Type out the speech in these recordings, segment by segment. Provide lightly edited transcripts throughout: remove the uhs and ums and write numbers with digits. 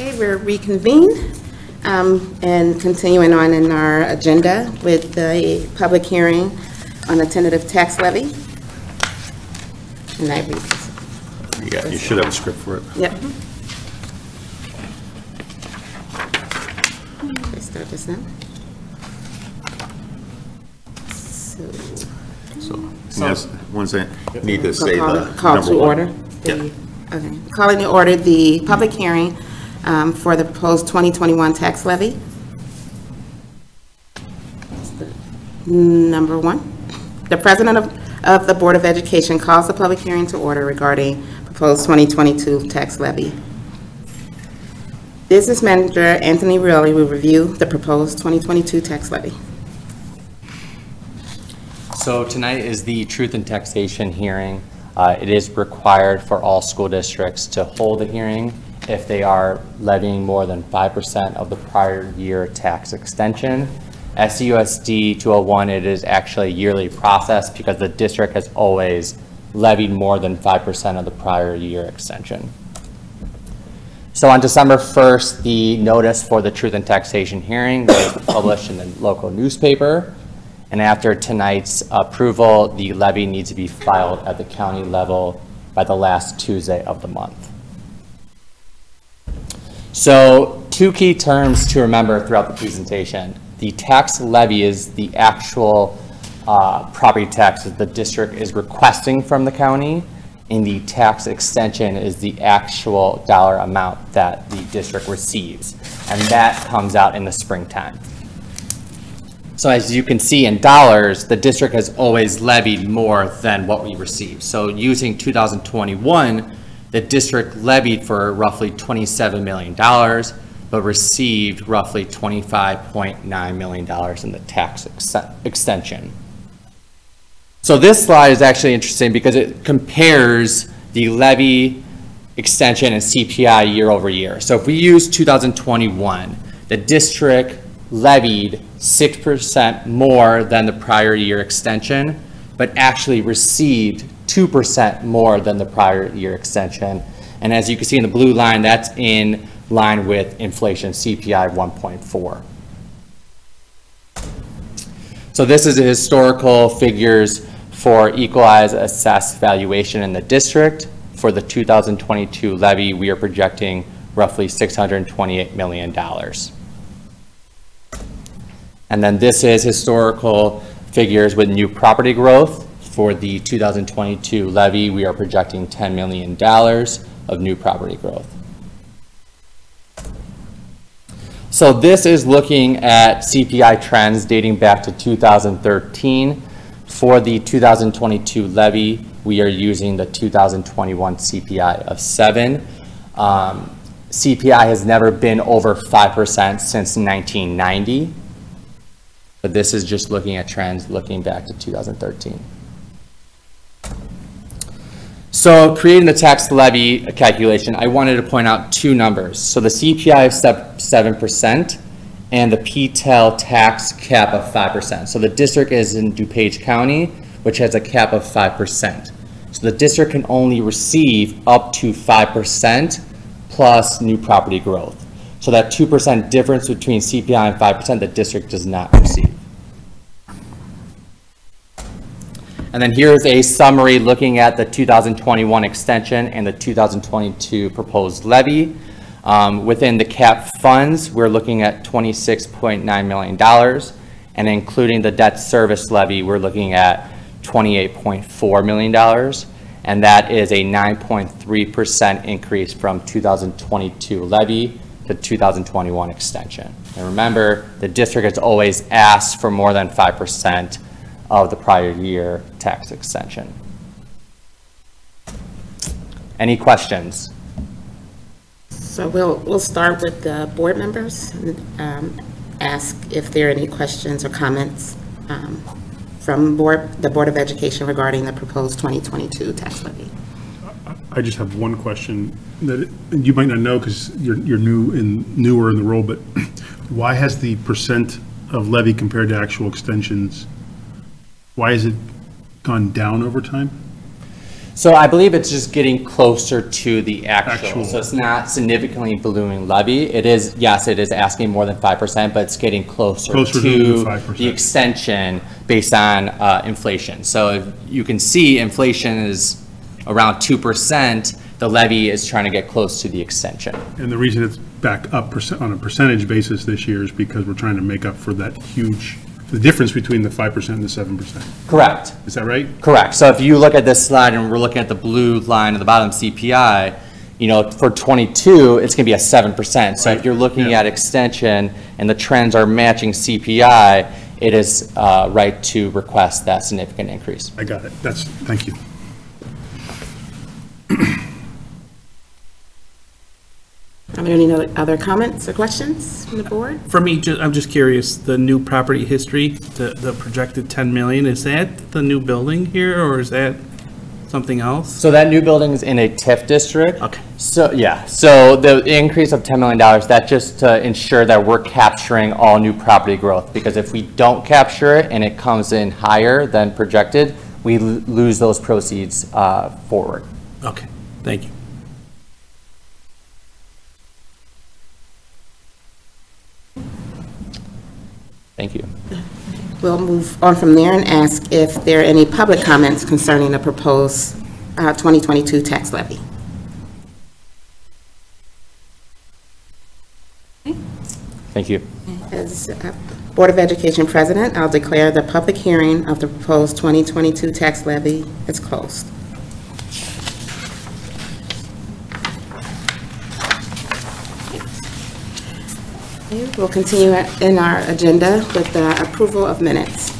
Okay, we're reconvened and continuing on in our agenda with the public hearing on the tentative tax levy. And I read this. You should have a script for it. Yep. Let's start this now. So yes, once I need to say the call to order. Yeah. Okay, calling to order the public hearing for the proposed 2021 tax levy. Number one, the president of the Board of Education calls the public hearing to order regarding proposed 2022 tax levy. Business manager Anthony Rioli will review the proposed 2022 tax levy. So tonight is the Truth in Taxation hearing. It is required for all school districts to hold a hearing if they are levying more than 5% of the prior year tax extension. SUSD 201, it is actually a yearly process because the district has always levied more than 5% of the prior year extension. So on December 1st, the notice for the Truth in Taxation hearing was published in the local newspaper. And after tonight's approval, the levy needs to be filed at the county level by the last Tuesday of the month. So two key terms to remember throughout the presentation. The tax levy is the actual property tax that the district is requesting from the county, and the tax extension is the actual dollar amount that the district receives. And that comes out in the springtime. So as you can see in dollars, the district has always levied more than what we receive. So using 2021, the district levied for roughly $27 million, but received roughly $25.9 million in the tax extension. So this slide is actually interesting because it compares the levy extension and CPI year over year. So if we use 2021, the district levied 6% more than the prior year extension, but actually received 2% more than the prior year extension. And as you can see in the blue line, that's in line with inflation CPI 1.4. So this is the historical figures for equalized assessed valuation in the district. For the 2022 levy, we are projecting roughly $628 million. And then this is historical figures with new property growth. For the 2022 levy, we are projecting $10 million of new property growth. So this is looking at CPI trends dating back to 2013. For the 2022 levy, we are using the 2021 CPI of 7. CPI has never been over 5% since 1990. But this is just looking at trends looking back to 2013. So creating the tax levy calculation, I wanted to point out two numbers. So the CPI of 7% and the PTEL tax cap of 5%. So the district is in DuPage County, which has a cap of 5%. So the district can only receive up to 5% plus new property growth. So that 2% difference between CPI and 5%, the district does not receive. And then here's a summary looking at the 2021 extension and the 2022 proposed levy. Within the cap funds, we're looking at $26.9 million. And including the debt service levy, we're looking at $28.4 million. And that is a 9.3% increase from 2022 levy to 2021 extension. And remember, the district has always asked for more than 5% of the prior year tax extension. Any questions? So we'll start with the board members and ask if there are any questions or comments from the Board of Education regarding the proposed 2022 tax levy. I just have one question that you might not know because you're newer in the role, but why has the percent of levy compared to actual extensions, why has it gone down over time? So I believe it's just getting closer to the actual. Actual. So it's not significantly ballooning levy. It is, yes, it is asking more than 5%, but it's getting closer Closer to to 5%. the extension based on inflation. So if you can see inflation is around 2%, the levy is trying to get close to the extension. And the reason it's back up on a percentage basis this year is because we're trying to make up for that huge, the difference between the 5% and the 7%. Correct. Is that right? Correct. So if you look at this slide and we're looking at the blue line at the bottom, CPI, you know, for 22, it's going to be a 7%. So if you're looking Yeah. at extension and the trends are matching CPI, it is right to request that significant increase. I got it. Thank you. Are there any other comments or questions from the board? For me, I'm just curious, the new property history, the projected 10 million, is that the new building here, or is that something else? So that new building is in a TIF district. Okay. So, yeah, so the increase of $10 million, that's just to ensure that we're capturing all new property growth. Because if we don't capture it and it comes in higher than projected, we lose those proceeds forward. Okay, thank you. Thank you. We'll move on from there and ask if there are any public comments concerning the proposed 2022 tax levy. Thank you. As Board of Education President, I'll declare the public hearing of the proposed 2022 tax levy is closed. Okay, we'll continue in our agenda with the approval of minutes.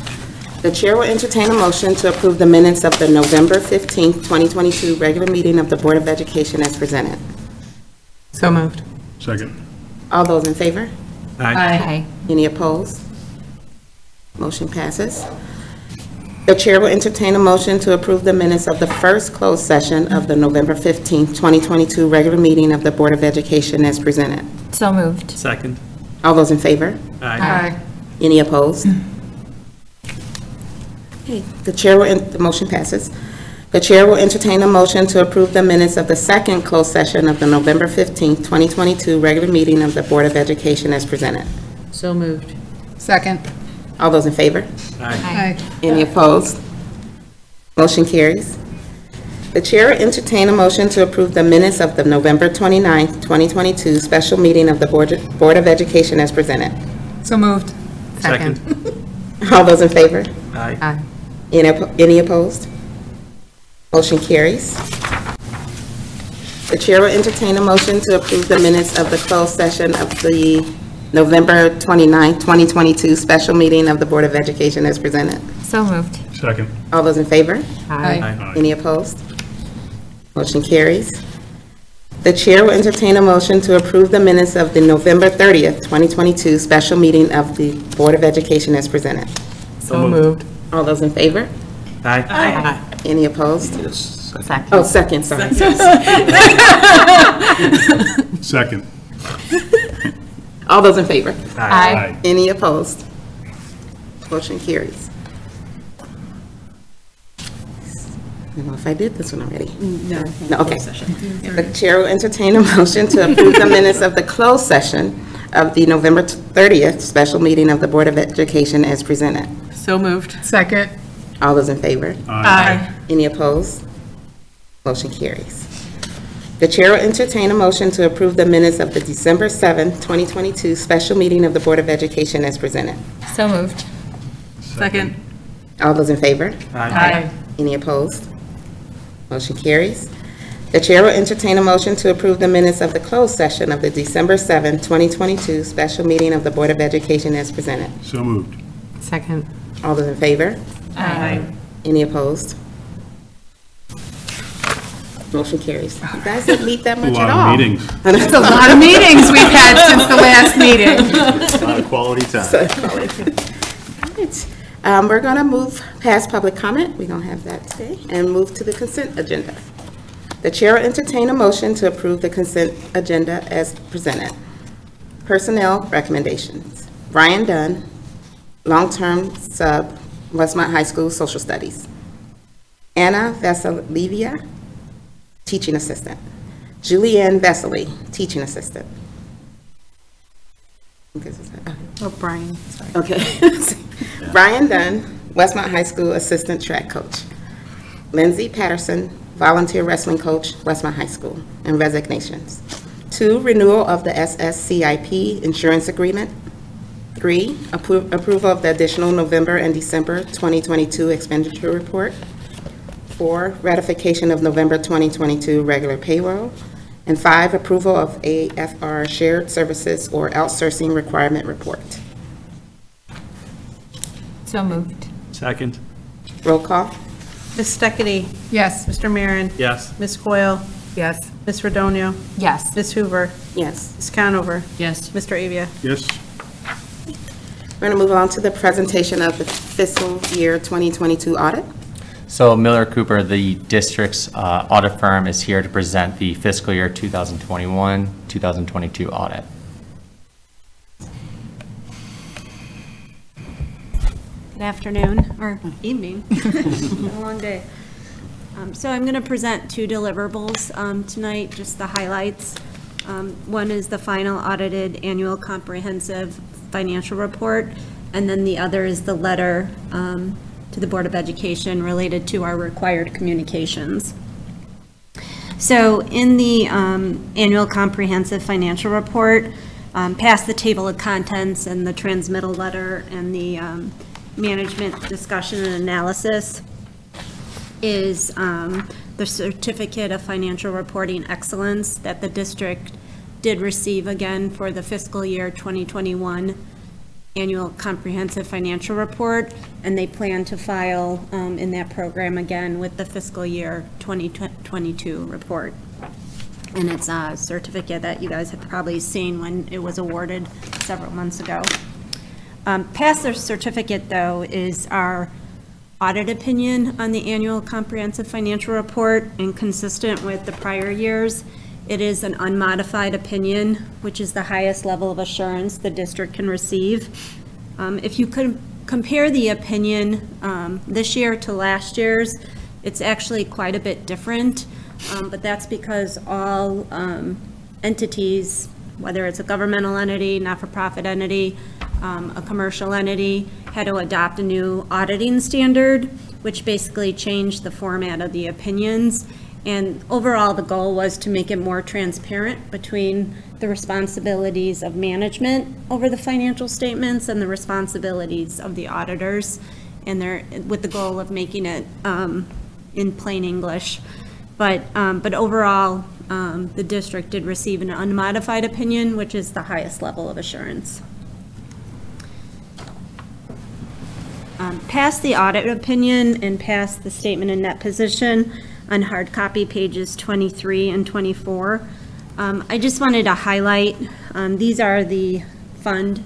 The chair will entertain a motion to approve the minutes of the November 15th, 2022 regular meeting of the Board of Education as presented. So moved. Second. All those in favor? Aye. Any opposed? Motion passes. The chair will entertain a motion to approve the minutes of the first closed session of the November 15th, 2022 regular meeting of the Board of Education as presented. So moved. Second. All those in favor? Aye. Any opposed? Okay, the motion passes. The chair will entertain a motion to approve the minutes of the second closed session of the November 15th, 2022 regular meeting of the Board of Education as presented. So moved. Second. All those in favor? Aye. Any opposed? Motion carries. The chair will entertain a motion to approve the minutes of the November 29th, 2022 special meeting of the Board of Education as presented. So moved. Second. All those in favor? Aye. Aye. Any opposed? Motion carries. The chair will entertain a motion to approve the minutes of the closed session of the November 29th, 2022 special meeting of the Board of Education as presented. So moved. Second. All those in favor? Aye. Aye. Any opposed? Motion carries. The chair will entertain a motion to approve the minutes of the November 30th, 2022 special meeting of the Board of Education as presented. So moved. All those in favor? Aye. Aye. Any opposed? Second. Oh, second, sorry. Second. All those in favor? Aye. Any opposed? Motion carries. I don't know if I did this one already. No, okay. The chair will entertain a motion to approve the minutes of the closed session of the November 30th special meeting of the Board of Education as presented. So moved. Second. All those in favor? Aye. Any opposed? Motion carries. The chair will entertain a motion to approve the minutes of the December 7th, 2022 special meeting of the Board of Education as presented. So moved. Second. All those in favor? Aye. Any opposed? Motion carries. The chair will entertain a motion to approve the minutes of the closed session of the December 7th, 2022 special meeting of the Board of Education as presented. So moved. Second. All those in favor? Aye. Any opposed? Motion carries. You guys didn't meet that A much lot at of all. meetings. That's a lot of meetings we've had since the last meeting. A lot of quality time. Alright. We're going to move past public comment, we don't have that today, and move to the consent agenda. The chair will entertain a motion to approve the consent agenda as presented. Personnel recommendations. Brian Dunn, long-term sub, Westmont High School, Social Studies. Anna Vasilevia, teaching assistant. Julianne Vesely, teaching assistant. Oh, Brian. Okay. Brian Dunn, Westmont High School assistant track coach. Lindsay Patterson, volunteer wrestling coach, Westmont High School, and resignations. 2, renewal of the SSCIP insurance agreement. 3, approval of the additional November and December 2022 expenditure report. 4, ratification of November 2022 regular payroll. And 5, approval of AFR shared services or outsourcing requirement report. So moved. Second. Roll call. Ms. Steckity? Yes. Mr. Marin? Yes. Ms. Coyle? Yes. Ms. Redonio? Yes. Ms. Hoover? Yes. Ms. Conover? Yes. Mr. Avia? Yes. We're going to move on to the presentation of the fiscal year 2022 audit. So Miller Cooper, the district's audit firm, is here to present the fiscal year 2021-2022 audit. Good afternoon, or evening. Been a long day. So I'm going to present 2 deliverables tonight, just the highlights. One is the final audited annual comprehensive financial report, and then the other is the letter to the Board of Education related to our required communications. So in the annual comprehensive financial report, past the table of contents and the transmittal letter and the management discussion and analysis, is the certificate of financial reporting excellence that the district did receive again for the fiscal year 2021 annual comprehensive financial report, and they plan to file in that program again with the fiscal year 2022 report. And it's a certificate that you guys have probably seen when it was awarded several months ago. Past the certificate, though, is our audit opinion on the annual comprehensive financial report, and consistent with the prior years, it is an unmodified opinion, which is the highest level of assurance the district can receive. If you could compare the opinion this year to last year's, it's actually quite a bit different, but that's because all entities, whether it's a governmental entity, not-for-profit entity, a commercial entity, had to adopt a new auditing standard, which basically changed the format of the opinions. And overall, the goal was to make it more transparent between the responsibilities of management over the financial statements and the responsibilities of the auditors, and with the goal of making it in plain English. But overall, the district did receive an unmodified opinion, which is the highest level of assurance. Past the audit opinion and past the statement of net position on hard copy pages 23 and 24, I just wanted to highlight, these are the fund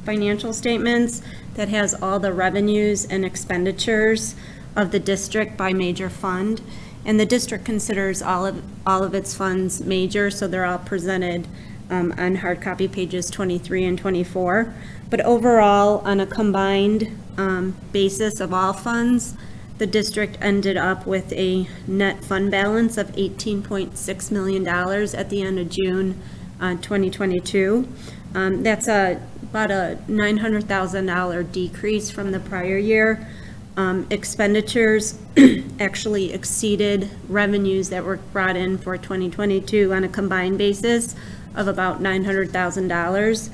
financial statements that has all the revenues and expenditures of the district by major fund. And the district considers all of its funds major, so they're all presented on hard copy pages 23 and 24. But overall, on a combined basis of all funds, the district ended up with a net fund balance of $18.6 million at the end of June 2022. That's about a $900,000 decrease from the prior year. Expenditures actually exceeded revenues that were brought in for 2022 on a combined basis of about $900,000.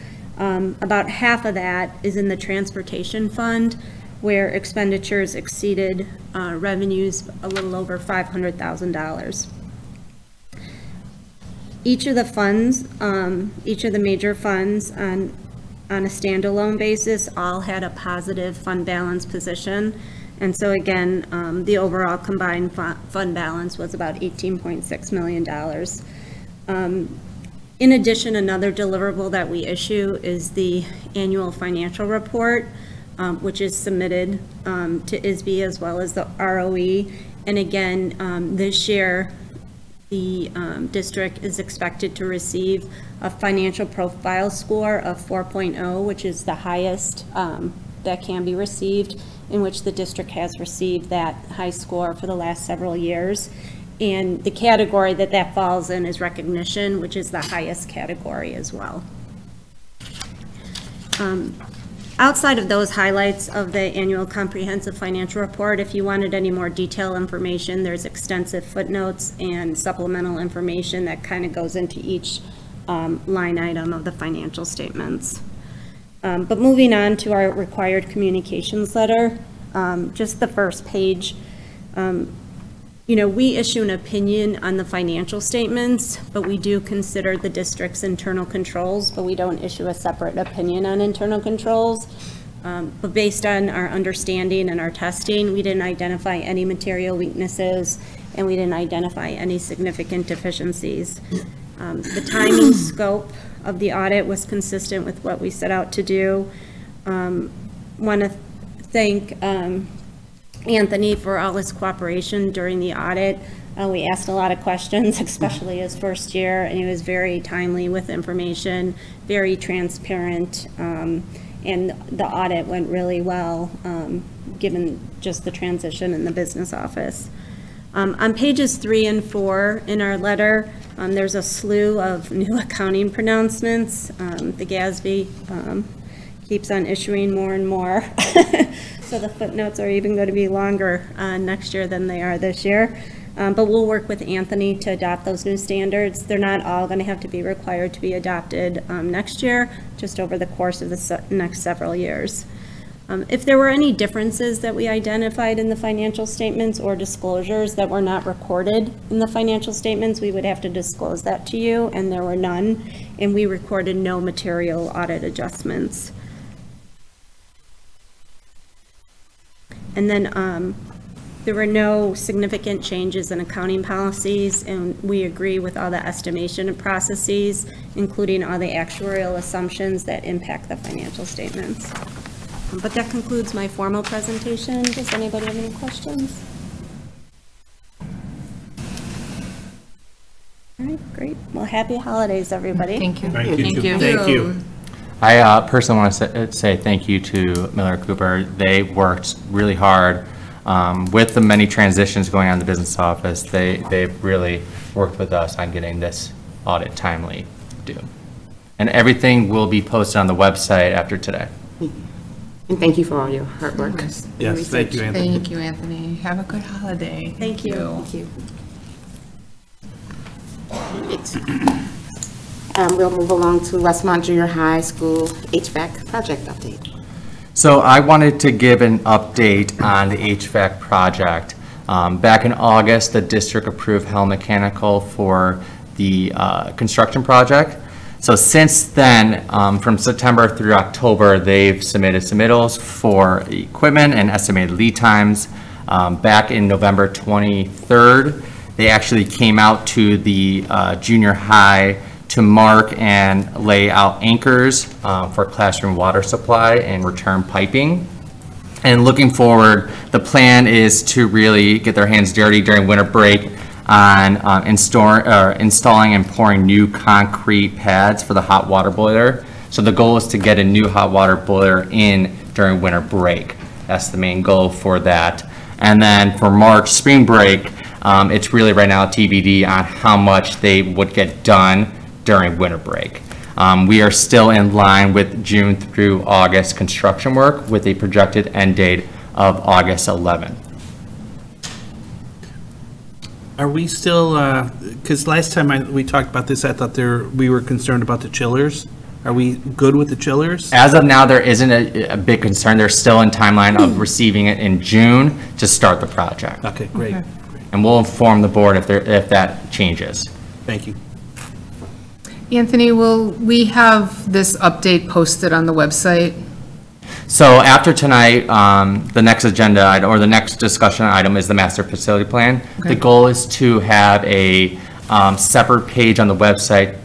About half of that is in the transportation fund, where expenditures exceeded revenues a little over $500,000. Each of the funds, each of the major funds on a standalone basis all had a positive fund balance position. And so again, the overall combined fund balance was about $18.6 million. In addition, another deliverable that we issue is the annual financial report, which is submitted to ISB as well as the ROE. And again, this year, the district is expected to receive a financial profile score of 4.0, which is the highest that can be received. in which the district has received that high score for the last several years. And the category that that falls in is recognition, which is the highest category as well. Outside of those highlights of the annual comprehensive financial report, if you wanted any more detailed information, there's extensive footnotes and supplemental information that kind of goes into each line item of the financial statements. But moving on to our required communications letter, just the first page. You know, we issue an opinion on the financial statements, but we do consider the district's internal controls, but we don't issue a separate opinion on internal controls. But based on our understanding and our testing, we didn't identify any material weaknesses, and we didn't identify any significant deficiencies. The timing scope of the audit was consistent with what we set out to do. Want to thank Anthony for all his cooperation during the audit. We asked a lot of questions, especially his first year, and he was very timely with information, very transparent, and the audit went really well, given just the transition in the business office. On pages 3 and 4 in our letter, there's a slew of new accounting pronouncements. The GASB keeps on issuing more and more. So the footnotes are even going to be longer next year than they are this year. But we'll work with Anthony to adopt those new standards. They're not all going to have to be required to be adopted next year, just over the course of the next several years. If there were any differences that we identified in the financial statements or disclosures that were not recorded in the financial statements, we would have to disclose that to you, and there were none, and we recorded no material audit adjustments. And then there were no significant changes in accounting policies, and we agree with all the estimation processes, including all the actuarial assumptions that impact the financial statements. But that concludes my formal presentation. Does anybody have any questions? All right, great. Well, happy holidays, everybody. Thank you. Thank you. Thank you. I personally want to say thank you to Miller Cooper. They worked really hard with the many transitions going on in the business office. They've really worked with us on getting this audit timely due. And everything will be posted on the website after today. And thank you for all your hard work. Yes, thank you, Anthony. Thank you, Anthony. Have a good holiday. Thank you. Thank you. We'll move along to Westmont Junior High School HVAC project update. So I wanted to give an update on the HVAC project. Back in August, the district approved Hell Mechanical for the construction project. So since then, from September through October, they've submitted submittals for equipment and estimated lead times. Back in November 23rd, they actually came out to the junior high to mark and lay out anchors for classroom water supply and return piping. And looking forward, the plan is to really get their hands dirty during winter break on installing and pouring new concrete pads for the hot water boiler. So the goal is to get a new hot water boiler in during winter break. That's the main goal for that. And then for March spring break, it's really right now TBD on how much they would get done during winter break. We are still in line with June through August construction work with a projected end date of August 11th. Are we still, because last time we talked about this, I thought we were concerned about the chillers. Are we good with the chillers? As of now, there isn't a big concern. They're still in timeline of receiving it in June to start the project. Okay, great. Okay. And we'll inform the board if that changes. Thank you. Anthony, will we have this update posted on the website? So after tonight, the next agenda or the next discussion item is the master facility plan. Okay. The goal is to have a separate page on the website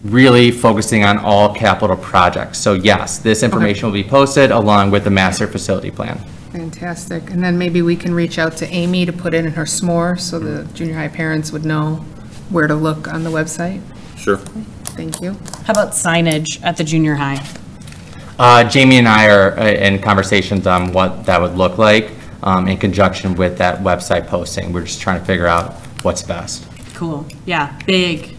really focusing on all capital projects. So yes, this information will be posted along with the master facility plan. Fantastic. And then maybe we can reach out to Amy to put it in her SMORE so the junior high parents would know where to look on the website. Sure. Thank you. How about signage at the junior high? Jamie and I are in conversations on what that would look like in conjunction with that website posting. We're just trying to figure out what's best. Cool. Yeah, big.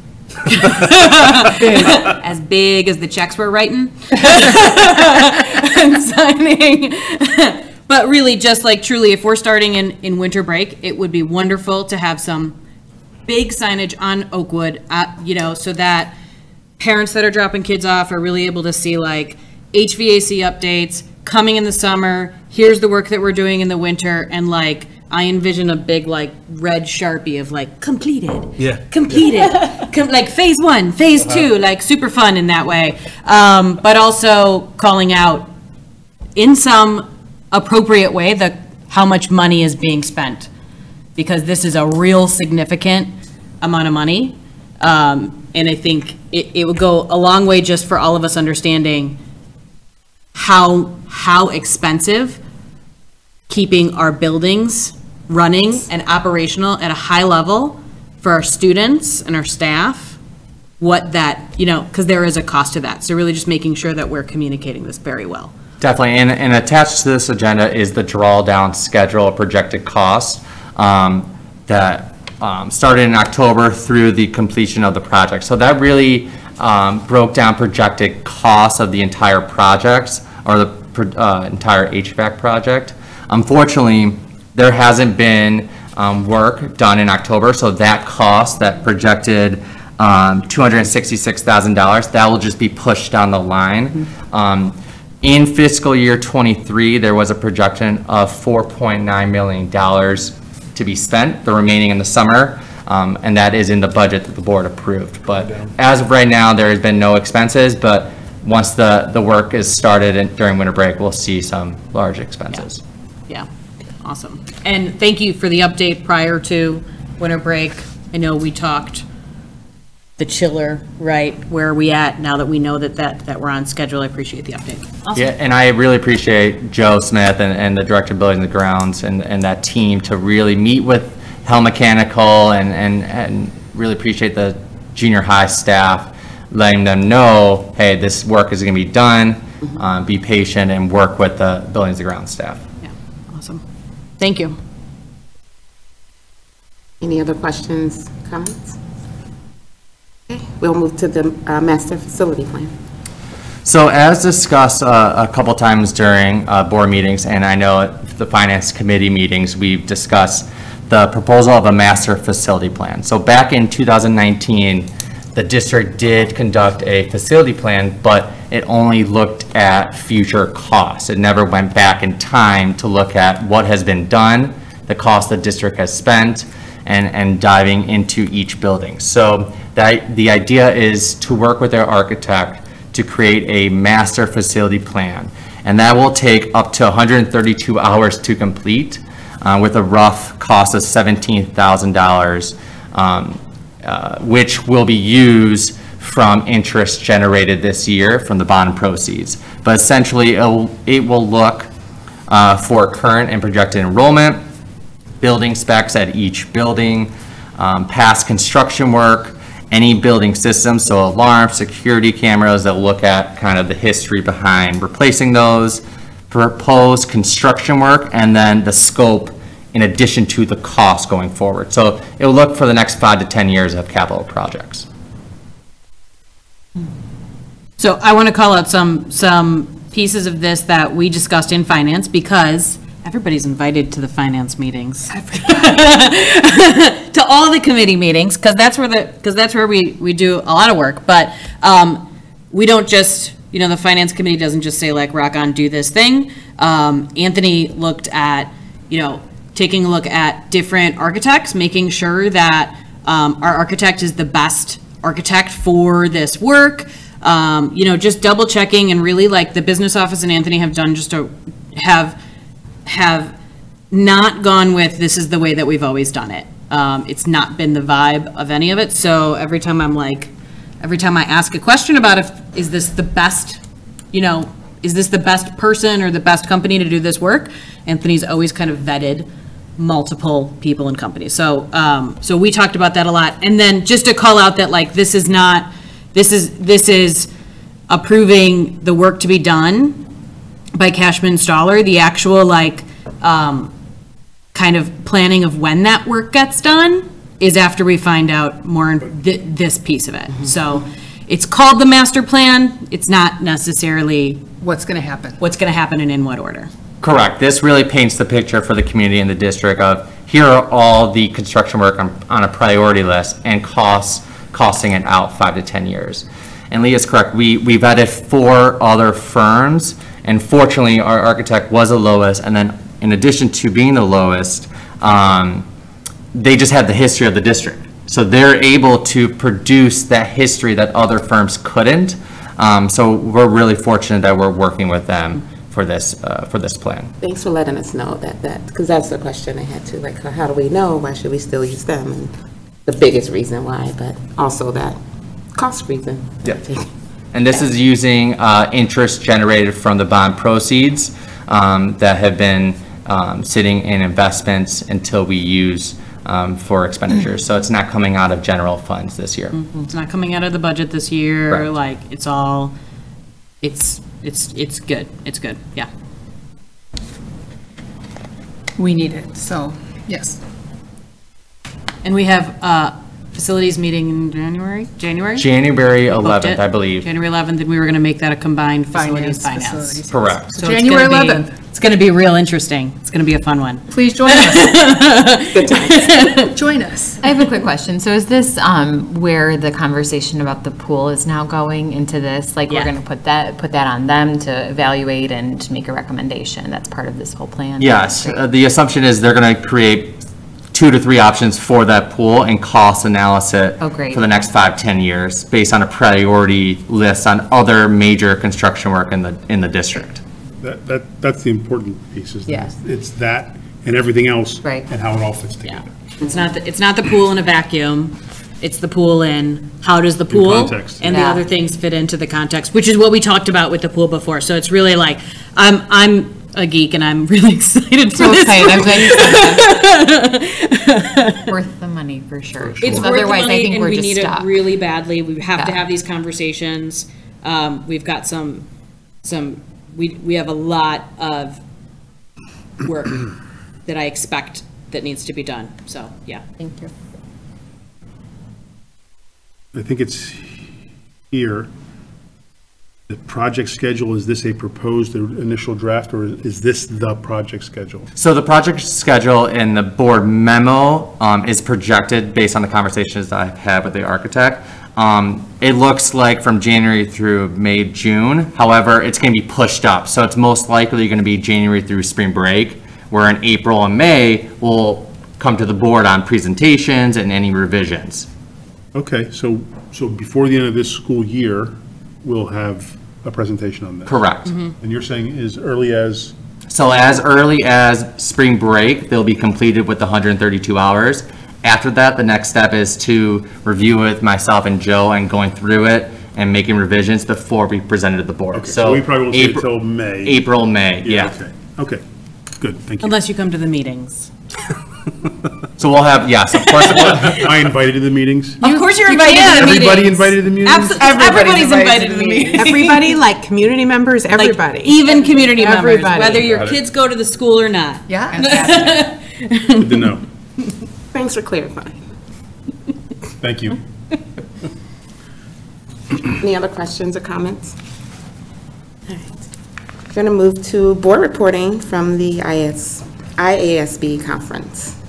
As big as the checks we're writing and signing. But really, just like truly, if we're starting in winter break, it would be wonderful to have some big signage on Oakwood, so that parents that are dropping kids off are really able to see like HVAC updates coming in the summer. Here's the work that we're doing in the winter, and like I envision a big like red Sharpie of like completed, completed, like phase 1, phase 2, like super fun in that way. But also calling out in some appropriate way how much money is being spent, because this is a real significant amount of money. And I think it would go a long way just for all of us understanding how expensive keeping our buildings running and operational at a high level for our students and our staff, what that, because there is a cost to that. So really just making sure that we're communicating this very well. Definitely, and attached to this agenda is the drawdown schedule of projected costs that started in October through the completion of the project. So that really broke down projected costs of the entire projects, or the entire HVAC project. Unfortunately, there hasn't been work done in October, so that cost, that projected $266,000, that will just be pushed down the line. In fiscal year 23, there was a projection of $4.9 million to be spent, the remaining in the summer, and that is in the budget that the board approved. But as of right now, there has been no expenses, but once the work is started during winter break, we'll see some large expenses. Yeah, awesome. And thank you for the update prior to winter break. I know we talked the chiller, right? Where are we at now that we know that we're on schedule? I appreciate the update. Awesome. Yeah, and I really appreciate Joe Smith and the Director of Buildings and Grounds and that team to really meet with Hell Mechanical and really appreciate the junior high staff, letting them know, hey, this work is going to be done, be patient, and work with the Buildings and Grounds staff. Yeah, awesome. Thank you. Any other questions, comments? Okay, we'll move to the master facility plan. So as discussed a couple times during board meetings, and I know at the finance committee meetings, we've discussed the proposal of a master facility plan. So back in 2019, the district did conduct a facility plan, but it only looked at future costs. It never went back in time to look at what has been done, the cost the district has spent, and diving into each building. So the idea is to work with our architect to create a master facility plan. And that will take up to 132 hours to complete with a rough cost of $17,000, which will be used from interest generated this year from the bond proceeds. But essentially, it will look for current and projected enrollment, building specs at each building, past construction work, any building systems, so alarms, security cameras that look at kind of the history behind replacing those, proposed construction work, and then the scope in addition to the cost going forward. So it'll look for the next 5 to 10 years of capital projects. So I want to call out some pieces of this that we discussed in finance, because everybody's invited to the finance meetings, to all the committee meetings, because that's where we do a lot of work. But we don't just, the finance committee doesn't just say like, rock on, do this thing. Anthony looked at, taking a look at different architects, making sure that our architect is the best architect for this work. Just double checking, and really like the business office and Anthony have done just to have not gone with, this is the way that we've always done it. It's not been the vibe of any of it. So every time I ask a question about is this the best, is this the best person or the best company to do this work? Anthony's always kind of vetted multiple people and companies. So we talked about that a lot. And then just to call out that like, this is approving the work to be done by Cashman Installer. The actual kind of planning of when that work gets done is after we find out more in this piece of it. So it's called the master plan. It's not necessarily What's going to happen? what's going to happen and in what order. Correct. This really paints the picture for the community and the district of, here are all the construction work on a priority list and costing it out 5 to 10 years. And Leah's correct. We vetted 4 other firms, and fortunately, our architect was the lowest, and then in addition to being the lowest, they just had the history of the district. So they're able to produce that history that other firms couldn't. So we're really fortunate that we're working with them for this plan. Thanks for letting us know that, because that's the question I had too, like, how do we know? Why should we still use them? And the biggest reason why, but also that cost reason. Yep. And this is using interest generated from the bond proceeds that have been sitting in investments until we use for expenditures. So it's not coming out of general funds this year. It's not coming out of the budget this year. Correct. Like, it's all, it's good. It's good, yeah. We need it, so, yes. And we have facilities meeting in January? January Booked 11th, it. I believe. January 11th, and we were going to make that a combined facilities finance. Facilities. Correct. So it's January gonna be- 11th. It's going to be real interesting. It's going to be a fun one. Please join us. Good times. Join us. I have a quick question. So is this where the conversation about the pool is now going into this? Like, Yeah. we're going to put that on them to evaluate and to make a recommendation? That's part of this whole plan? Yes, Great. the assumption is they're going to create 2 to 3 options for that pool and cost analysis Oh, great. for the next 5-10 years based on a priority list on other major construction work in the district. That's the important piece, is Yeah. it's that and everything else. Right. And how it all fits together. It's not the pool in a vacuum. It's the pool in, how does the pool context. and the Yeah. other things fit into the context, which is what we talked about with the pool before. So it's really like, I'm a geek and I'm really excited for So this. excited. I'm glad you said that. Worth the money for sure. It's Because worth the otherwise, I money, think and we're we just need it stuck. really badly. We have to Yeah. have these conversations. We've got we have a lot of work that I expect that needs to be done. So, yeah. Thank you. I think it's here. The project schedule, is this a proposed initial draft, or is this the project schedule? So the project schedule in the board memo is projected based on the conversations that I've had with the architect. It looks like from January through May, June. However, it's going to be pushed up. So it's most likely going to be January through spring break, where in April and May, we'll come to the board on presentations and any revisions. Okay, so before the end of this school year, we'll have a presentation on this? Correct. And you're saying as early as? So as early as spring break, they'll be completed with the 132 hours. After that, the next step is to review with myself and Joe and going through it and making revisions before we present it to the board. Okay, so we probably won't see it till May. April, May, yeah. Okay, good, thank you. Unless you come to the meetings. So we'll have, yes, of course. Am I invited to the meetings? Of course you're invited to the meetings. Everybody invited to the meetings? Everybody's invited to the meetings. Everybody, like community members, everybody. Like, even community members, Everybody. whether your Got it. kids go to the school or not. Yeah. Good to know. Thanks for clarifying. Thank you. Any other questions or comments? All right. We're going to move to board reporting from the IASB conference.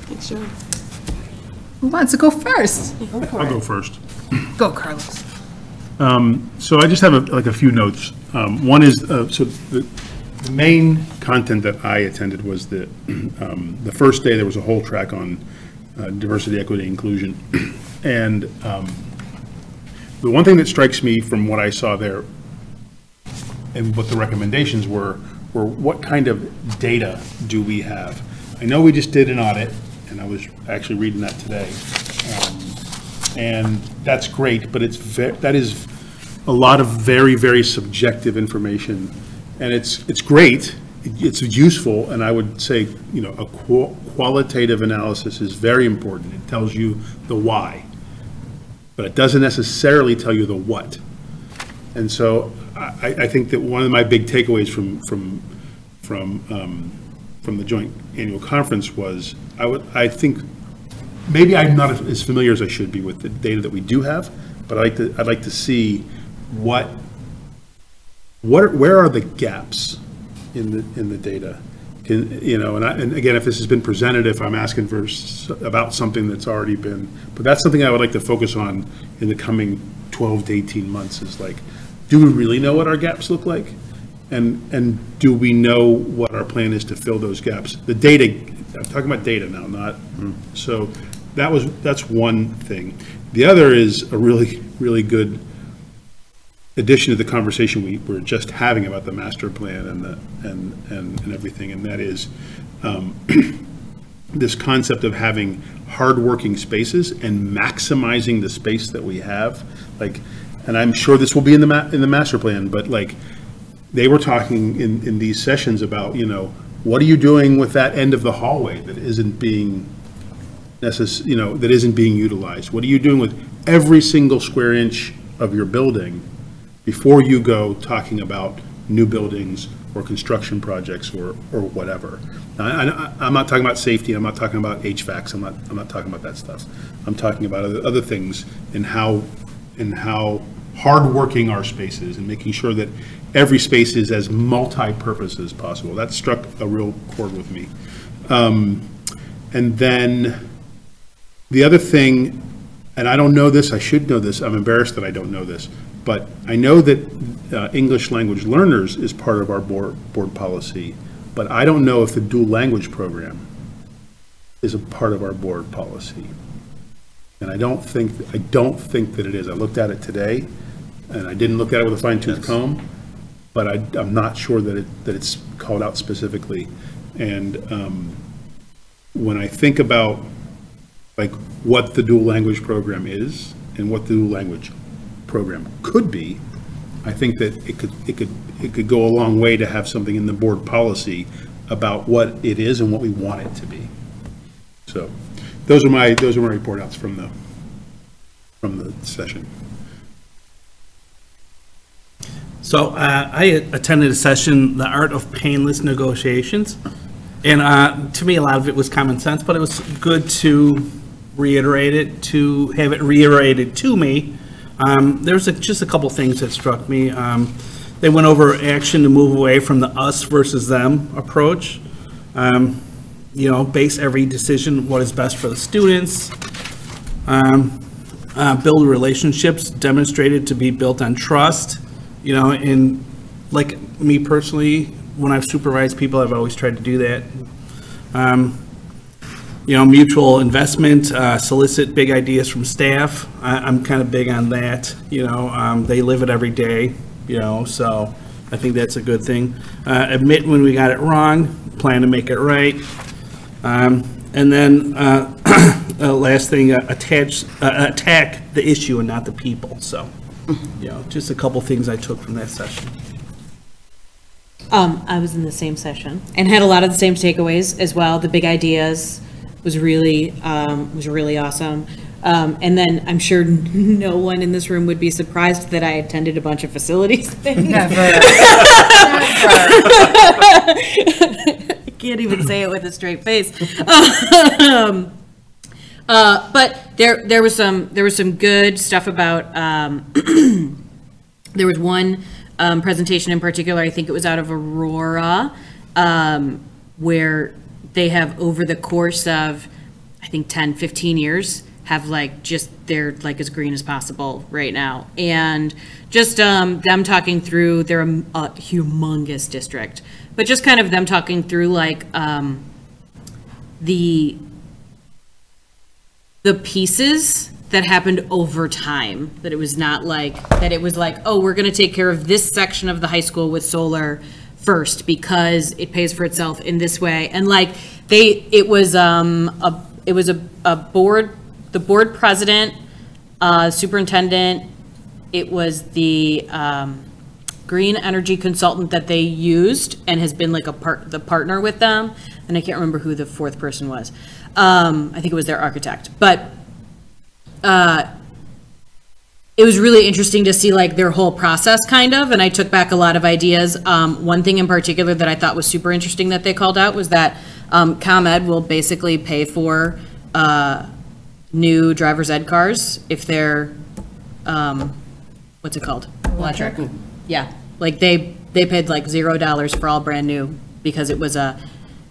Thanks, Joe. Who wants to go first? I'll go first. Go, Carlos. So I just have a few notes. One is, so the main content that I attended was the first day there was a whole track on diversity, equity, inclusion. And the one thing that strikes me from what I saw there and what the recommendations were what kind of data do we have? I know we just did an audit, and I was actually reading that today. And that's great, but that is a lot of very, very subjective information. And it's great, it's useful, and I would say, a qualitative analysis is very important. It tells you the why. but it doesn't necessarily tell you the what. And so I think that one of my big takeaways from the joint annual conference was, I think, maybe I'm not as familiar as I should be with the data that we do have, but I'd like to see where are the gaps in the data? And again, if this has been presented, if I'm asking about something that's already been, but that's something I would like to focus on in the coming 12 to 18 months is like, do we really know what our gaps look like? And do we know what our plan is to fill those gaps? The data, I'm talking about data now, not, so that's one thing. The other is a really, really good addition to the conversation we were just having about the master plan and everything, and that is this concept of having hardworking spaces and maximizing the space that we have. Like, and I'm sure this will be in the master plan, but like they were talking in these sessions about, what are you doing with that end of the hallway that isn't being that isn't being utilized? What are you doing with every single square inch of your building before you go talking about new buildings or construction projects or whatever? Now, I'm not talking about safety. I'm not talking about HVACs. I'm not talking about that stuff. I'm talking about other things and how hardworking our space is and making sure that every space is as multi-purpose as possible. That struck a real chord with me. And then the other thing, and I don't know this, I should know this, I'm embarrassed that I don't know this, but I know that English language learners is part of our board policy, but I don't know if the dual language program is a part of our board policy. And I don't think that it is. I looked at it today, and I didn't look at it with a fine-tooth comb, but I'm not sure that it's called out specifically. And when I think about like what the dual language program is and what the dual language program could be, I think that it could go a long way to have something in the board policy about what it is and what we want it to be. So those are my report outs from the session. So I attended a session, The Art of Painless Negotiations, and to me, a lot of it was common sense, but it was good to reiterate it, to have it reiterated to me. There's just a couple things that struck me. They went over action to move away from the us versus them approach. Base every decision what is best for the students. Build relationships demonstrated to be built on trust. And like me personally, when I've supervised people, I've always tried to do that. Mutual investment, solicit big ideas from staff. I'm kind of big on that. They live it every day, so I think that's a good thing. Admit when we got it wrong, plan to make it right. And then last thing, attack the issue and not the people. So, just a couple things I took from that session. I was in the same session and had a lot of the same takeaways as well. The big ideas was really awesome. And then I'm sure no one in this room would be surprised that I attended a bunch of facilities things. Never. I can't even say it with a straight face. But there was some good stuff about, there was one presentation in particular, I think it was out of Aurora, where they have over the course of, I think 10, 15 years, have they're like as green as possible right now. And just them talking through, they're a humongous district, but just kind of them talking through the pieces that happened over time, that it was not that it was oh, we're going to take care of this section of the high school with solar first because it pays for itself in this way. And it was the board president, superintendent, it was the green energy consultant that they used and has been the partner with them. And I can't remember who the fourth person was. I think it was their architect, but it was really interesting to see like their whole process kind of, and I took back a lot of ideas. One thing in particular that I thought was super interesting that they called out was that ComEd will basically pay for new driver's ed cars if they're, what's it called? Electric. Yeah, like they paid like $0 for all brand new because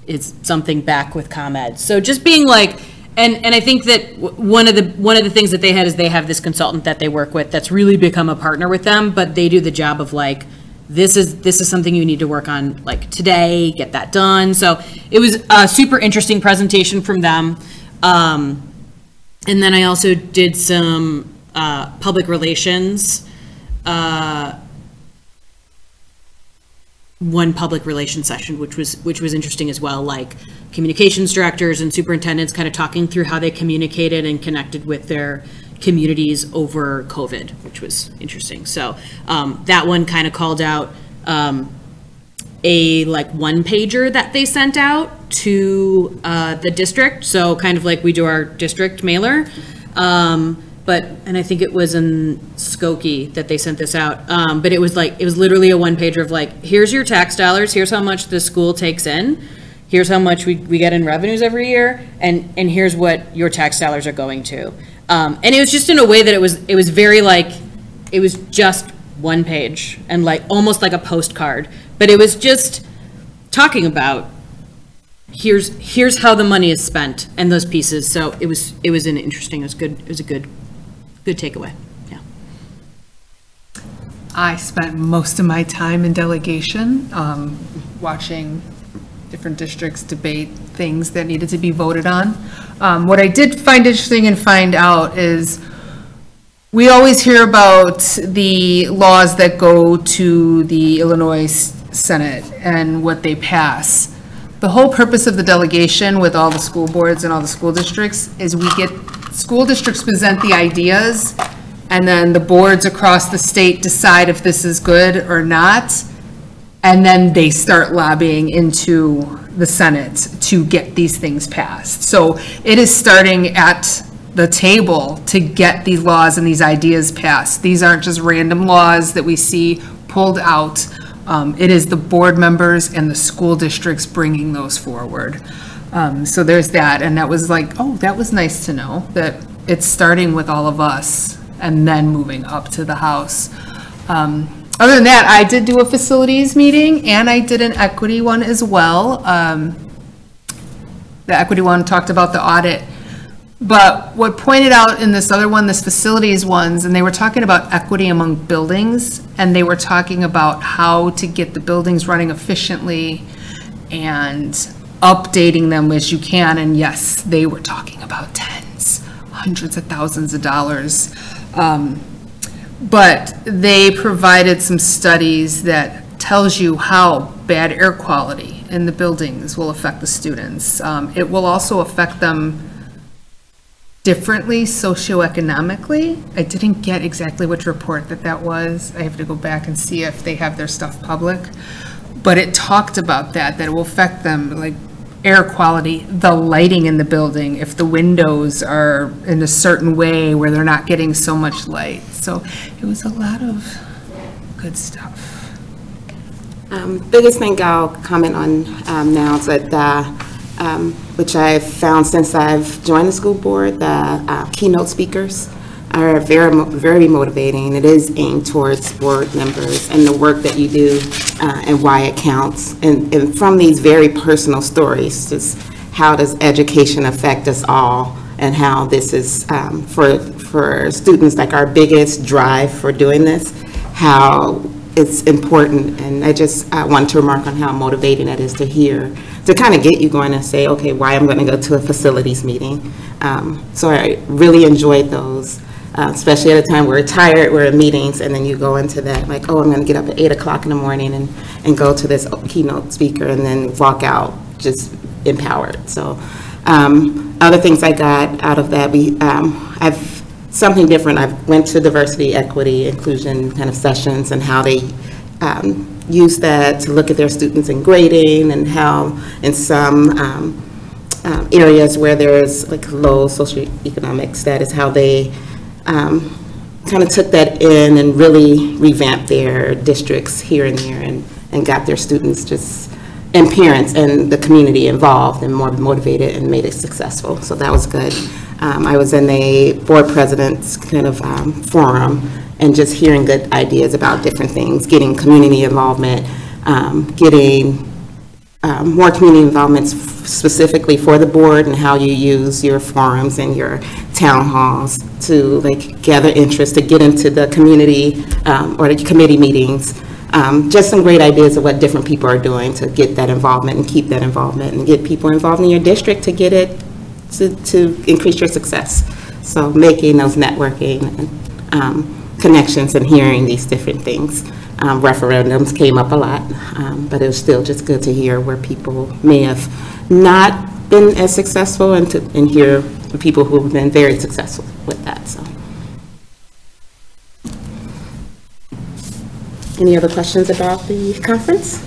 it's something back with ComEd. So just being like, and I think that one of the things that they had is they have this consultant that they work with that's really become a partner with them, but they do the job of like, this is something you need to work on like today, get that done. So it was a super interesting presentation from them. And then I also did some public relations, one public relations session, which was interesting as well, like communications directors and superintendents kind of talking through how they communicated and connected with their communities over COVID, which was interesting. So that one kind of called out a like one pager that they sent out to the district. So kind of like we do our district mailer. And I think it was in Skokie that they sent this out. But it was literally a one pager of like, here's your tax dollars, here's how much the school takes in, here's how much we get in revenues every year, and here's what your tax dollars are going to. And it was just in a way that it was very like, it was just one page and like almost like a postcard, but it was just talking about here's how the money is spent and those pieces. So it was an interesting, it was a good takeaway. Yeah. I spent most of my time in delegation, watching different districts debate things that needed to be voted on. What I did find interesting and find out is we always hear about the laws that go to the Illinois Senate and what they pass. The whole purpose of the delegation with all the school boards and all the school districts is we get school districts present the ideas, and then the boards across the state decide if this is good or not, and then they start lobbying into the Senate to get these things passed. So it is starting at the table to get these laws and these ideas passed. These aren't just random laws that we see pulled out. It is the board members and the school districts bringing those forward. So there's that, and that was like, oh, that was nice to know that it's starting with all of us and then moving up to the House. Other than that, I did do a facilities meeting and I did an equity one as well. The equity one talked about the audit, but what pointed out in this other one, this facilities ones, and they were talking about equity among buildings, and they were talking about how to get the buildings running efficiently and updating them as you can. And yes, they were talking about hundreds of thousands of dollars. But they provided some studies that tells you how bad air quality in the buildings will affect the students. It will also affect them differently socioeconomically. I didn't get exactly which report that was. I have to go back and see if they have their stuff public. But it talked about that it will affect them, like air quality, the lighting in the building, if the windows are in a certain way where they're not getting so much light. So it was a lot of good stuff. Biggest thing I'll comment on now is that which I've found since I've joined the school board, the keynote speakers are very motivating. It is aimed towards board members and the work that you do and why it counts. And from these very personal stories, just how does education affect us all, and how this is for students, like our biggest drive for doing this, how it's important. And I just wanted to remark on how motivating it is to hear, to kind of get you going and say, okay, why I'm going to go to a facilities meeting. So I really enjoyed those. Especially at a time we're tired, we're in meetings, and then you go into that, like, oh, I'm going to get up at 8 o'clock in the morning and go to this keynote speaker and then walk out just empowered. So other things I got out of that, I've something different. I went to diversity, equity, inclusion kind of sessions, and how they use that to look at their students in grading, and how in some areas where there's like low socioeconomic status, how they kind of took that in and really revamped their districts here and there and got their students and parents and the community involved and more motivated and made it successful. So that was good. I was in a board president's kind of forum and just hearing good ideas about different things, getting community involvement, getting more community involvement specifically for the board and how you use your forums and your town halls to gather interest, to get into the community or the committee meetings. Just some great ideas of what different people are doing to get that involvement and keep that involvement and get people involved in your district to get it to increase your success. So making those networking and connections and hearing these different things. Referendums came up a lot, but it was still just good to hear where people may have not been as successful and hear the people who have been very successful with that. So, any other questions about the conference?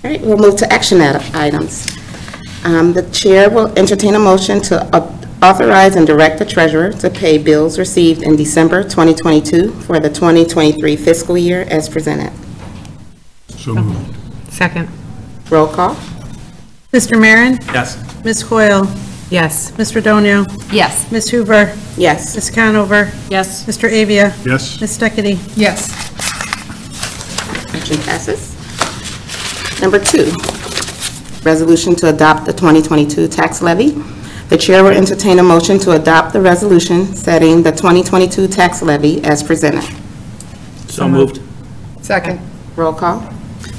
All right, we'll move to action items. The chair will entertain a motion to authorize and direct the treasurer to pay bills received in December 2022 for the 2023 fiscal year as presented. So moved. Second. Roll call. Mr. Marin? Yes. Ms. Coyle? Yes. Mr. Donio? Yes. Ms. Hoover? Yes. Ms. Conover? Yes. Mr. Avia? Yes. Ms. Steckity? Yes. Motion passes. Number 2, resolution to adopt the 2022 tax levy. The chair will entertain a motion to adopt the resolution setting the 2022 tax levy as presented. So moved. Second. Roll call.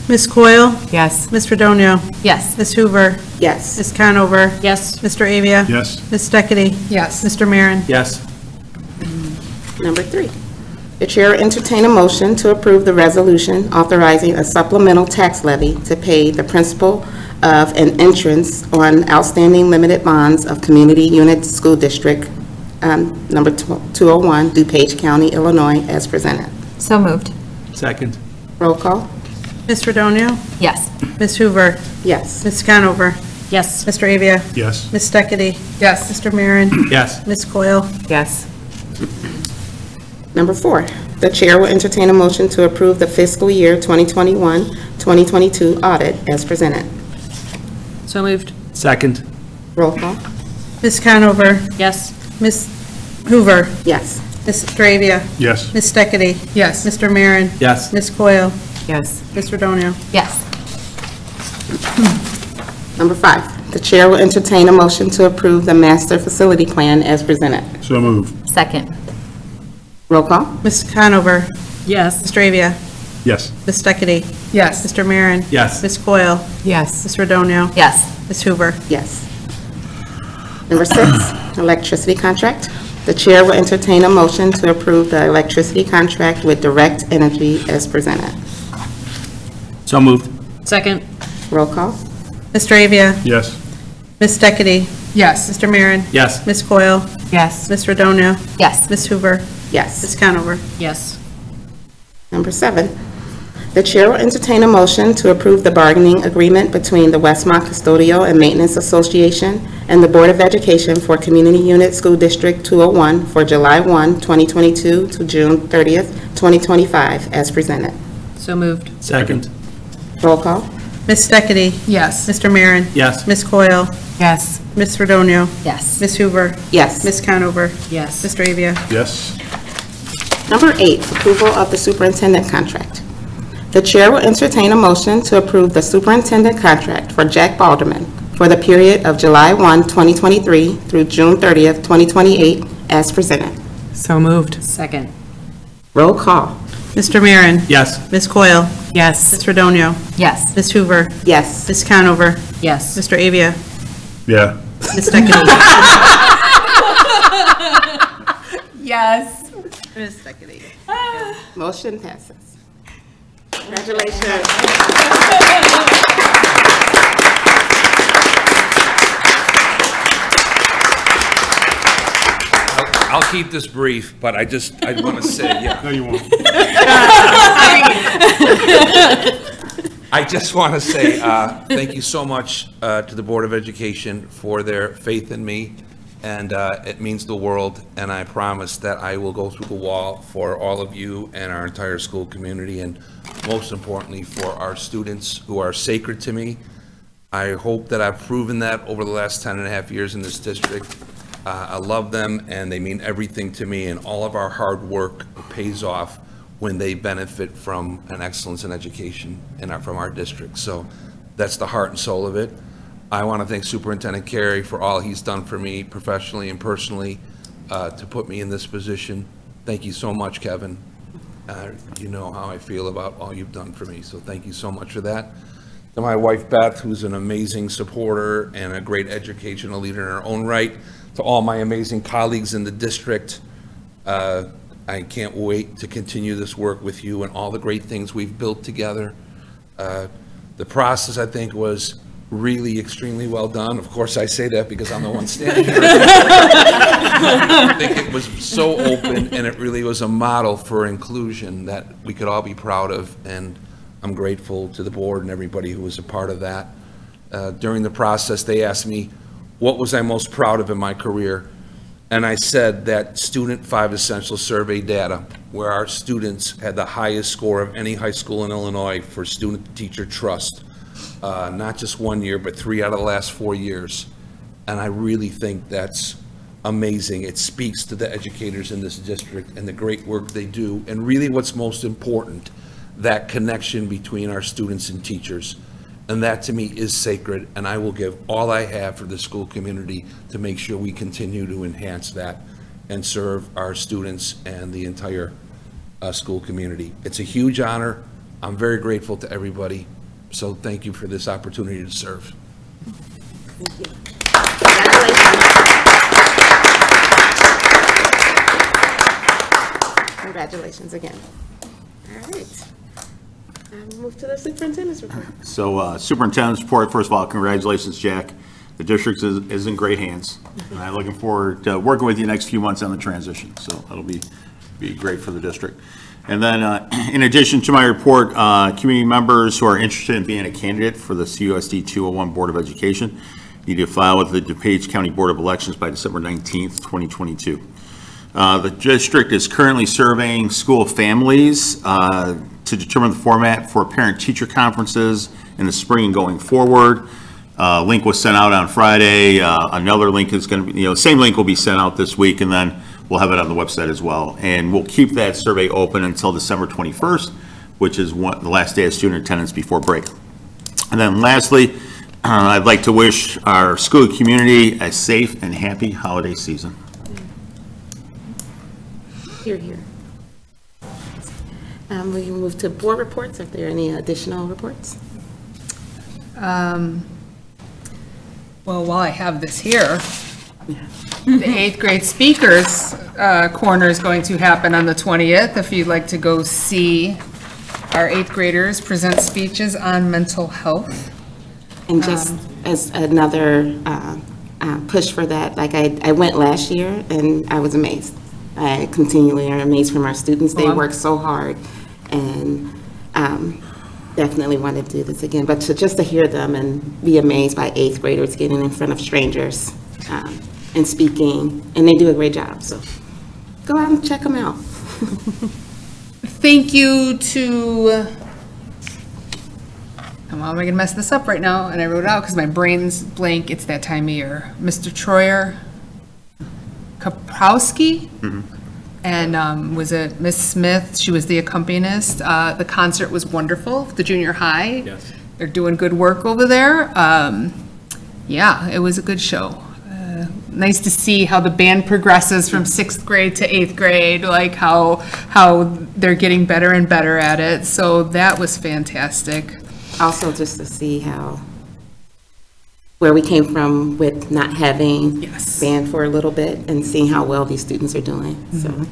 Ms. Coyle? Yes. Mr. Donio? Yes. Ms. Hoover? Yes. Ms. Conover? Yes. Mr. Avia? Yes. Ms. Steckity? Yes. Mr. Marin? Yes. Number 3, the chair will entertain a motion to approve the resolution authorizing a supplemental tax levy to pay the principal of an entrance on outstanding limited bonds of Community Unit School District number 201, DuPage County, Illinois, as presented. So moved. Second. Roll call. Mr. Donio? Yes. Ms. Hoover? Yes. Ms. Conover? Yes. Mr. Avia? Yes. Ms. Steckity? Yes. Mr. Marin? Yes. Ms. Coyle? Yes. Number 4, the chair will entertain a motion to approve the fiscal year 2021-2022 audit as presented. So moved. Second. Roll call. Ms. Conover? Yes. Ms. Hoover? Yes. Mr. Avia? Yes. Ms. Steckity? Yes. Mr. Marin? Yes. Ms. Coyle? Yes. Mr. Donio? Yes. Number 5, the chair will entertain a motion to approve the master facility plan as presented. So moved. Second. Roll call. Ms. Conover? Yes. Mr. Avia? Yes. Ms. Steckity? Yes. Mr. Marin? Yes. Ms. Coyle? Yes. Mr. Donio? Yes. Ms. Hoover? Yes. Number 6, electricity contract. The chair will entertain a motion to approve the electricity contract with Direct Energy as presented. So moved. Second. Roll call. Mr. Avia? Yes. Ms. Steckity? Yes. Mr. Marin? Yes. Ms. Coyle? Yes. Mr. Donio? Yes. Ms. Hoover? Yes. Ms. Conover? Yes. Number 7, the chair will entertain a motion to approve the bargaining agreement between the Westmont Custodial and Maintenance Association and the Board of Education for Community Unit School District 201 for July 1, 2022 to June 30th, 2025, as presented. So moved. Second. Roll call. Ms. Steckity? Yes. Mr. Marin? Yes. Ms. Coyle? Yes. Mr. Donio? Yes. Ms. Hoover? Yes. Ms. Conover? Yes. Mr. Avia? Yes. Number 8, approval of the superintendent contract. The chair will entertain a motion to approve the superintendent contract for Jack Balderman for the period of July 1, 2023 through June 30th, 2028, as presented. So moved. Second. Roll call. Mr. Marin? Yes. Ms. Coyle? Yes. Mr. Donio? Yes. Ms. Hoover? Yes. Ms. Conover? Yes. Mr. Avia? Yeah. Ms. Steckity? Yes. Ms. Steckity? Motion passes. Congratulations. I'll keep this brief, but I want to say, yeah. No, you won't. I just want to say thank you so much to the Board of Education for their faith in me and it means the world, and I promise that I will go through the wall for all of you and our entire school community, and most importantly, for our students who are sacred to me. I hope that I've proven that over the last 10 and a half years in this district. I love them, and they mean everything to me, and all of our hard work pays off when they benefit from an excellence in education from our district. So that's the heart and soul of it. I want to thank Superintendent Carey for all he's done for me professionally and personally to put me in this position. Thank you so much, Kevin. You know how I feel about all you've done for me, so thank you so much for that. To my wife, Beth, who's an amazing supporter and a great educational leader in her own right. To all my amazing colleagues in the district, I can't wait to continue this work with you and all the great things we've built together. The process, I think, was really extremely well done. Of course, I say that because I'm the one standing here. I think it was so open, and it really was a model for inclusion that we could all be proud of, and I'm grateful to the board and everybody who was a part of that. During the process, they asked me, what was I most proud of in my career? And I said that Student 5 Essential Survey data, where our students had the highest score of any high school in Illinois for student-teacher trust, not just 1 year, but 3 out of the last 4 years. And I really think that's amazing. It speaks to the educators in this district and the great work they do. And really what's most important, that connection between our students and teachers. And that to me is sacred, and I will give all I have for the school community to make sure we continue to enhance that and serve our students and the entire school community. It's a huge honor. I'm very grateful to everybody. So thank you for this opportunity to serve. Thank you. Congratulations again. All right. We'll move to the superintendent's report. So superintendent's report, first of all, congratulations, Jack. The district is in great hands, and I'm looking forward to working with you the next few months on the transition. So that'll be great for the district. And then in addition to my report, community members who are interested in being a candidate for the CUSD 201 Board of Education need to file with the DuPage County Board of Elections by December 19th, 2022. The district is currently surveying school families to determine the format for parent-teacher conferences in the spring and going forward. Link was sent out on Friday. Another link is going to be, same link will be sent out this week, and then we'll have it on the website as well. And we'll keep that survey open until December 21st, which is the last day of student attendance before break. And then lastly, I'd like to wish our school community a safe and happy holiday season. Here, here. We can move to board reports. Are there any additional reports? Well, while I have this here, the 8th grade speakers corner is going to happen on the 20th. If you'd like to go see our 8th graders present speeches on mental health. And just as another push for that, like I went last year and I was amazed. I continually am amazed from our students. They work so hard, and definitely want to do this again. But just to hear them and be amazed by 8th graders getting in front of strangers and speaking, and they do a great job. So go out and check them out. Thank you to, how am I going to mess this up right now? And I wrote it out because my brain's blank. It's that time of year. Mr. Troyer Kaprowski, and was it Miss Smith? She was the accompanist. The concert was wonderful. The junior high, yes, they're doing good work over there. Yeah, it was a good show. Nice to see how the band progresses from 6th grade to 8th grade, like how they're getting better and better at it. So that was fantastic. Also, just to see where we came from with not having band for a little bit and seeing how well these students are doing. So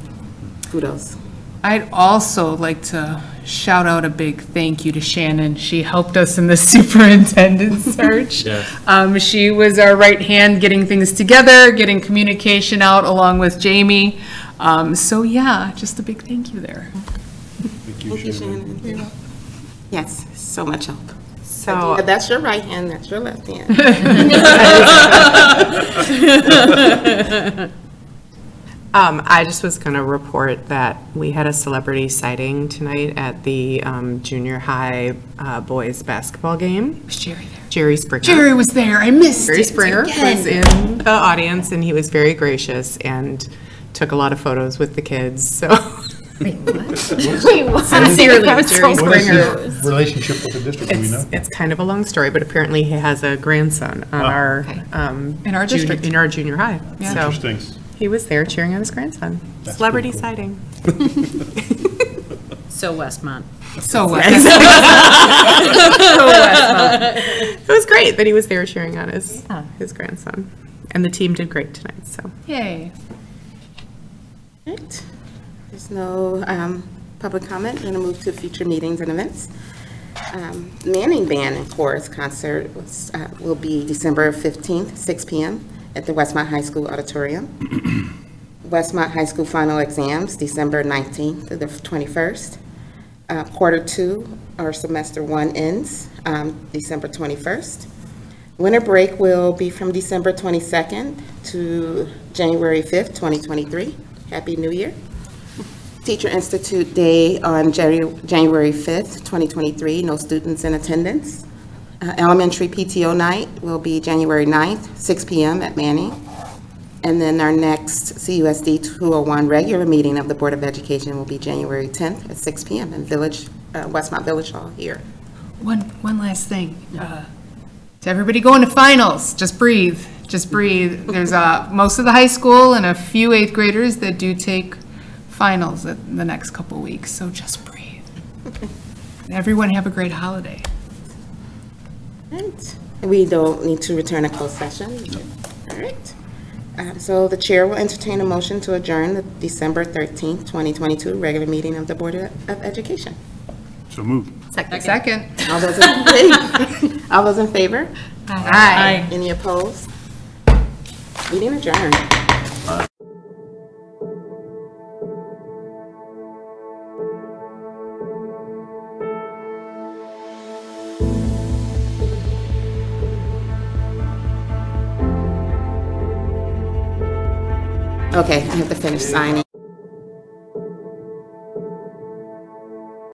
kudos. I'd also like to shout out a big thank you to Shannon. She helped us in the superintendent search. She was our right hand getting things together, getting communication out along with Jamie. So yeah, just a big thank you there. Thank you, Shannon. Yes, so much help. So That's your right hand, that's your left hand. I just was going to report that we had a celebrity sighting tonight at the junior high boys basketball game. Was Jerry there? Jerry Springer. Jerry was there. I missed Jerry it Springer again. was in the audience, and he was very gracious and took a lot of photos with the kids. So Sincerely, Jerry Springer. What is his relationship with the district, do we know? It's kind of a long story, but apparently he has a grandson on our In our district. in our junior high. Yeah. So Interesting. he was there cheering on his grandson. That's Celebrity pretty cool. sighting. So Westmont. So what? It was great that he was there cheering on his grandson, and the team did great tonight. So Yay. Right. There's no public comment. We're going to move to future meetings and events. Manning Band and Chorus concert will be December 15th, 6 p.m. at the Westmont High School Auditorium. Westmont High School final exams, December 19th to the 21st. Quarter 2 or semester 1 ends December 21st. Winter break will be from December 22nd to January 5th, 2023. Happy New Year. Teacher Institute Day on January 5th, 2023. No students in attendance. Elementary PTO night will be January 9th, 6 p.m. at Manning. And then our next CUSD 201 regular meeting of the Board of Education will be January 10th at 6 p.m. in Westmont Village Hall here. One last thing. To everybody going to finals, just breathe. Just breathe. There's most of the high school and a few 8th graders that do take finals in the next couple weeks, so just breathe. Everyone have a great holiday. Right. We don't need to return a closed session. All right. So the chair will entertain a motion to adjourn the December 13th, 2022 regular meeting of the Board of Education. So moved. Second. All those in favor? All those in favor? Aye. Any opposed? Meeting adjourned. Okay, I have to finish signing.